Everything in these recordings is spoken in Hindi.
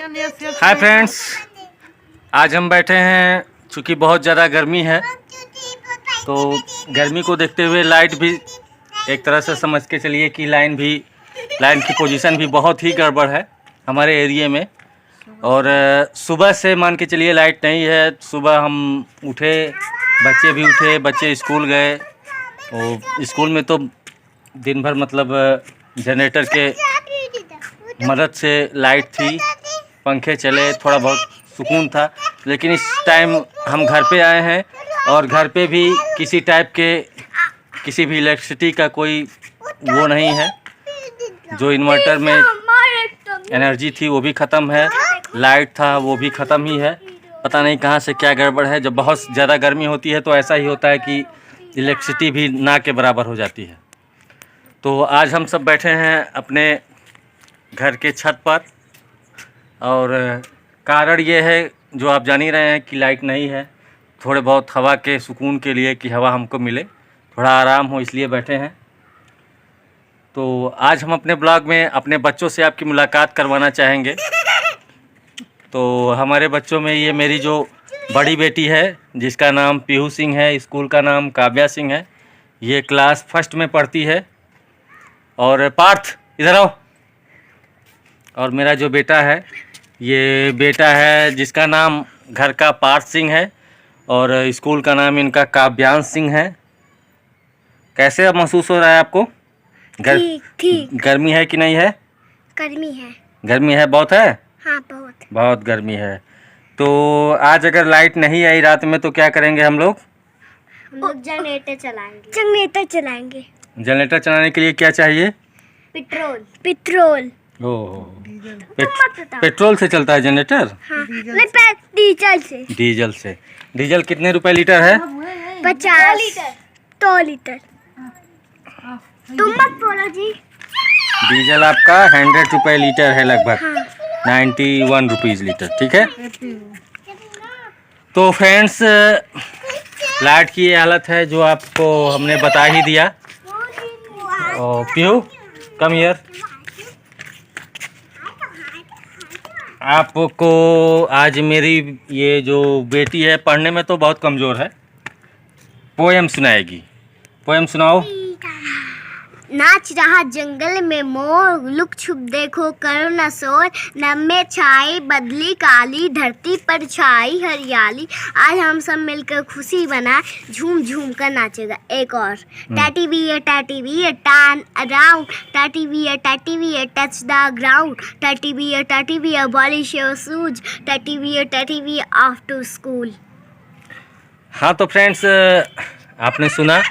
हाय फ्रेंड्स, आज हम बैठे हैं चूँकि बहुत ज़्यादा गर्मी है तो गर्मी को देखते हुए लाइट भी एक तरह से समझ के चलिए कि लाइन की पोजीशन भी बहुत ही गड़बड़ है हमारे एरिया में। और सुबह से मान के चलिए लाइट नहीं है। सुबह हम उठे, बच्चे भी उठे, बच्चे स्कूल गए और स्कूल में तो दिन भर मतलब जनरेटर के मदद से लाइट थी, पंखे चले, थोड़ा बहुत सुकून था। लेकिन इस टाइम हम घर पे आए हैं और घर पे भी किसी टाइप के किसी भी इलेक्ट्रिसिटी का कोई वो नहीं है। जो इन्वर्टर में एनर्जी थी वो भी ख़त्म है, लाइट था वो भी ख़त्म ही है। पता नहीं कहाँ से क्या गड़बड़ है। जब बहुत ज़्यादा गर्मी होती है तो ऐसा ही होता है कि इलेक्ट्रिसिटी भी ना के बराबर हो जाती है। तो आज हम सब बैठे हैं अपने घर के छत पर और कारण ये है जो आप जान ही रहे हैं कि लाइट नहीं है। थोड़े बहुत हवा के सुकून के लिए कि हवा हमको मिले, थोड़ा आराम हो, इसलिए बैठे हैं। तो आज हम अपने ब्लॉग में अपने बच्चों से आपकी मुलाकात करवाना चाहेंगे। तो हमारे बच्चों में ये मेरी जो बड़ी बेटी है जिसका नाम पीहू सिंह है, स्कूल का नाम काव्या सिंह है, ये क्लास फर्स्ट में पढ़ती है। और पार्थ इधर आओ। और मेरा जो बेटा है ये बेटा है जिसका नाम घर का पार्थ सिंह है और स्कूल का नाम इनका काव्यांश सिंह है। कैसे अब महसूस हो रहा है आपको? ठीक। गर्मी है कि नहीं है? गर्मी है। गर्मी है, बहुत है। हाँ, बहुत गर्मी है। तो आज अगर लाइट नहीं आई रात में तो क्या करेंगे हम लोग? जनरेटर चलाएंगे। जनरेटर चलाने के लिए क्या चाहिए? पेट्रोल। पेट्रोल से चलता है जनरेटर? हाँ। नहीं, डीजल से। डीजल कितने रुपए लीटर है? 2 लीटर। तुम मत बोलो जी। डीजल आपका 100 रुपए लीटर है, लगभग। हाँ। 91 रुपीज़ लीटर, ठीक है। तो फ्रेंड्स, लाइट की ये हालत है जो आपको हमने बता ही दिया। और पीहू कम हियर। आपको आज मेरी ये जो बेटी है पढ़ने में तो बहुत कमज़ोर है, पोएम सुनाएगी। पोएम सुनाओ। नाच रहा जंगल में मोर, लुक छुप देखो करो न शोर, नभ में छाई बदली काली, धरती पर छाई हरियाली। आज हम सब मिलकर खुशी बना, झूम झूम कर नाचेगा एक और। Teddy bear turn around, teddy bear touch the ground, teddy bear polish your shoes, teddy bear off to school. हाँ तो फ्रेंड्स, आपने सुना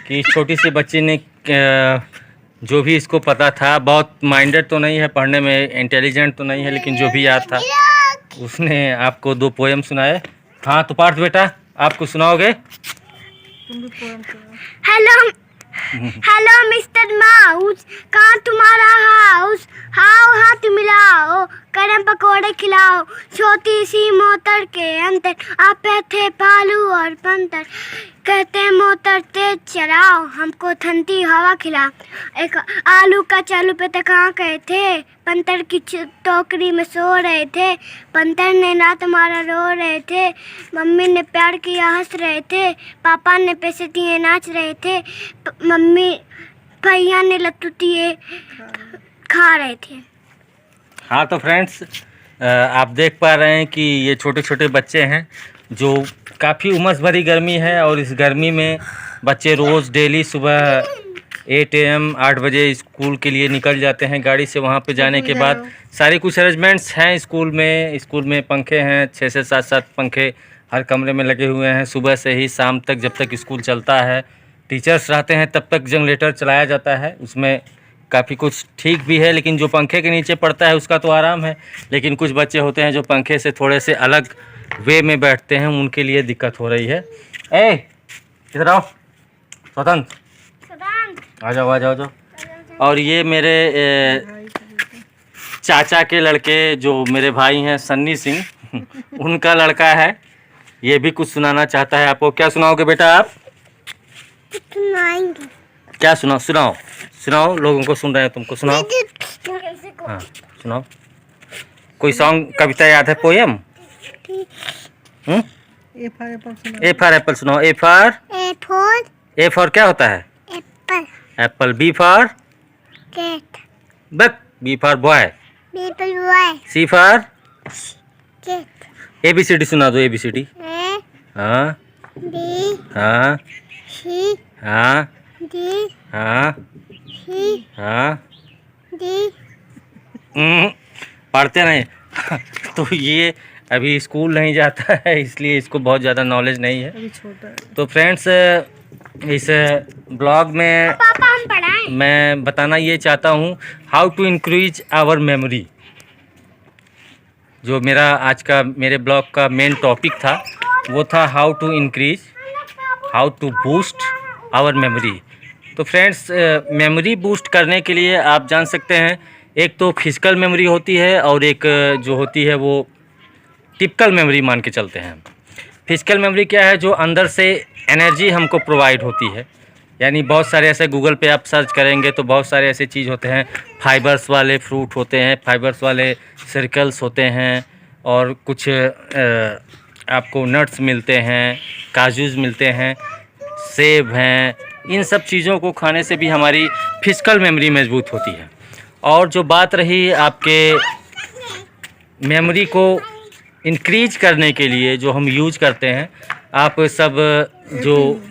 कि छोटी सी बच्ची ने जो भी इसको पता था, बहुत माइंडेड तो नहीं है, पढ़ने में इंटेलिजेंट तो नहीं है, लेकिन जो भी याद था उसने आपको 2 पोएम सुनाए। हाँ तो पार्थ बेटा, आपको सुनाओगे? हेलो मिस्टर माउस, कहाँ तुम्हारा हाउस? हाउ हाथ मिलाओ, गरम पकोड़े खिलाओ, छोटी सी मोटर के अंदर आपे थे पालू और पंतर, कहते मोटर तेज चलाओ, हमको ठंडी हवा खिलाओ। एक आलू का चालू पे तो कहाँ गए थे, पंतर की टोकरी में सो रहे थे, पंतर ने रात हमारा रो रहे थे, मम्मी ने प्यार किया हंस रहे थे, पापा ने पैसे दिए नाच रहे थे, मम्मी भैया ने लत्तुतिए खा रहे थे। हाँ तो फ्रेंड्स, आप देख पा रहे हैं कि ये छोटे छोटे बच्चे हैं जो काफ़ी उमस भरी गर्मी है और इस गर्मी में बच्चे रोज़ डेली सुबह 8 AM 8 बजे स्कूल के लिए निकल जाते हैं गाड़ी से। वहाँ पे जाने के बाद सारी कुछ अरेंजमेंट्स हैं स्कूल में पंखे हैं, 6 से 7 पंखे हर कमरे में लगे हुए हैं। सुबह से ही शाम तक जब तक स्कूल चलता है, टीचर्स रहते हैं, तब तक जनरेटर चलाया जाता है। उसमें काफ़ी कुछ ठीक भी है, लेकिन जो पंखे के नीचे पड़ता है उसका तो आराम है। लेकिन कुछ बच्चे होते हैं जो पंखे से थोड़े से अलग वे में बैठते हैं, उनके लिए दिक्कत हो रही है। इधर आओ स्वतंत्र, आ जाओ। और ये मेरे चाचा के लड़के जो मेरे भाई हैं सन्नी सिंह उनका लड़का है, ये भी कुछ सुनाना चाहता है आपको। क्या सुनाओगे बेटा आप? क्या सुनाओ, लोगों को सुन रहे हैं, तुमको सुनाओ। हाँ सुनाओ। कोई सॉन्ग कविता याद है, पोयम? ए फॉर एप्पल सुना। ए फॉर एप्पल सुनाओ। ए फॉर ए फॉर क्या होता है? Apple. Apple. B for cat. Buck. B for boy. Boy. C for cat. ABCD सुना दो। ABCD। ए हाँ बी हाँ सी हाँ डी हाँ सी हाँ। डी। पढ़ते नहीं। तो ये अभी स्कूल नहीं जाता है, इसलिए इसको बहुत ज़्यादा नॉलेज नहीं है। अभी छोटा है। तो फ्रेंड्स, इस ब्लॉग में पापा हम पढ़ाएं। मैं बताना ये चाहता हूँ how to increase our memory. जो मेरा आज का मेरे ब्लॉग का मेन टॉपिक था वो था how to increase, how to boost our memory. तो फ्रेंड्स, मेमोरी बूस्ट करने के लिए आप जान सकते हैं, एक तो फिजिकल मेमोरी होती है और एक जो होती है वो टिपिकल मेमोरी मान के चलते हैं। फिजिकल मेमोरी क्या है? जो अंदर से एनर्जी हमको प्रोवाइड होती है। यानी बहुत सारे ऐसे गूगल पे आप सर्च करेंगे तो बहुत सारे ऐसे चीज़ होते हैं, फाइबर्स वाले फ्रूट होते हैं, फाइबर्स वाले सर्कल्स होते हैं, और कुछ आपको नट्स मिलते हैं, काजूज मिलते हैं, सेब हैं। इन सब चीज़ों को खाने से भी हमारी फिजिकल मेमोरी मजबूत होती है। और जो बात रही आपके मेमोरी को इंक्रीज करने के लिए जो हम यूज करते हैं, आप सब जो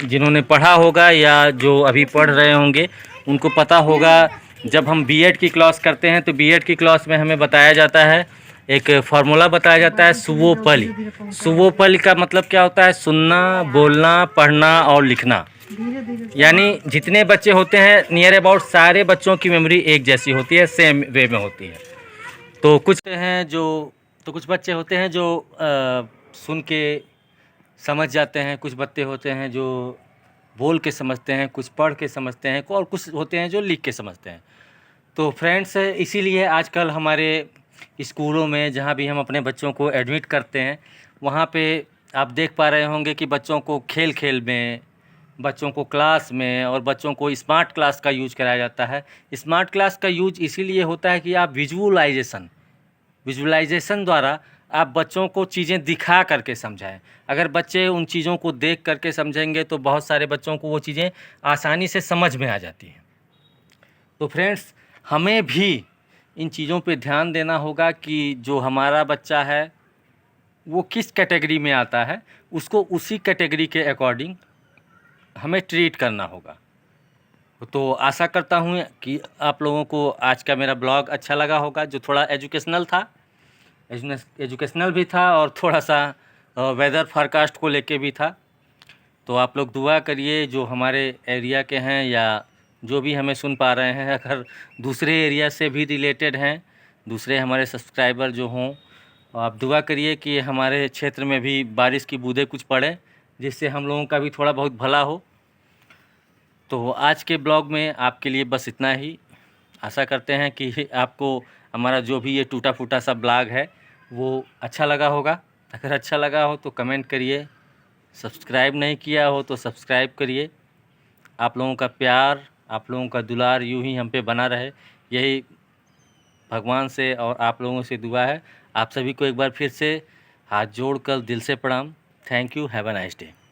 जिन्होंने पढ़ा होगा या जो अभी पढ़ रहे होंगे उनको पता होगा, जब हम बीएड की क्लास करते हैं तो बीएड की क्लास में हमें बताया जाता है, एक फार्मूला बताया जाता है, सुवोपली। सुवोपली का मतलब क्या होता है? सुनना, बोलना, पढ़ना और लिखना। यानी जितने बच्चे होते हैं नियर अबाउट सारे बच्चों की मेमोरी एक जैसी होती है, सेम वे में होती है। तो कुछ बच्चे होते हैं जो सुन के समझ जाते हैं, कुछ बच्चे होते हैं जो बोल के समझते हैं, कुछ पढ़ के समझते हैं, और कुछ होते हैं जो लिख के समझते हैं। तो फ्रेंड्स, इसीलिए आजकल हमारे स्कूलों में जहाँ भी हम अपने बच्चों को एडमिट करते हैं वहाँ पे आप देख पा रहे होंगे कि बच्चों को खेल खेल में, बच्चों को क्लास में और बच्चों को स्मार्ट क्लास का यूज कराया जाता है। स्मार्ट क्लास का यूज इसीलिए होता है कि आप विजुअलाइजेशन द्वारा आप बच्चों को चीज़ें दिखा करके समझाएं। अगर बच्चे उन चीज़ों को देख करके समझेंगे तो बहुत सारे बच्चों को वो चीज़ें आसानी से समझ में आ जाती हैं। तो फ्रेंड्स, हमें भी इन चीज़ों पे ध्यान देना होगा कि जो हमारा बच्चा है वो किस कैटेगरी में आता है, उसको उसी कैटेगरी के अकॉर्डिंग हमें ट्रीट करना होगा। तो आशा करता हूँ कि आप लोगों को आज का मेरा ब्लॉग अच्छा लगा होगा, जो थोड़ा एजुकेशनल भी था और थोड़ा सा वेदर फोरकास्ट को लेके भी था। तो आप लोग दुआ करिए, जो हमारे एरिया के हैं या जो भी हमें सुन पा रहे हैं, अगर दूसरे एरिया से भी रिलेटेड हैं, दूसरे हमारे सब्सक्राइबर जो हों, आप दुआ करिए कि हमारे क्षेत्र में भी बारिश की बूंदें कुछ पड़े, जिससे हम लोगों का भी थोड़ा बहुत भला हो। तो आज के ब्लॉग में आपके लिए बस इतना ही। आशा करते हैं कि आपको हमारा जो भी ये टूटा फूटा सा ब्लॉग है वो अच्छा लगा होगा। अगर अच्छा लगा हो तो कमेंट करिए, सब्सक्राइब नहीं किया हो तो सब्सक्राइब करिए। आप लोगों का प्यार, आप लोगों का दुलार यूं ही हम पे बना रहे, यही भगवान से और आप लोगों से दुआ है। आप सभी को एक बार फिर से हाथ जोड़कर दिल से प्रणाम। Thank you. Have a nice day.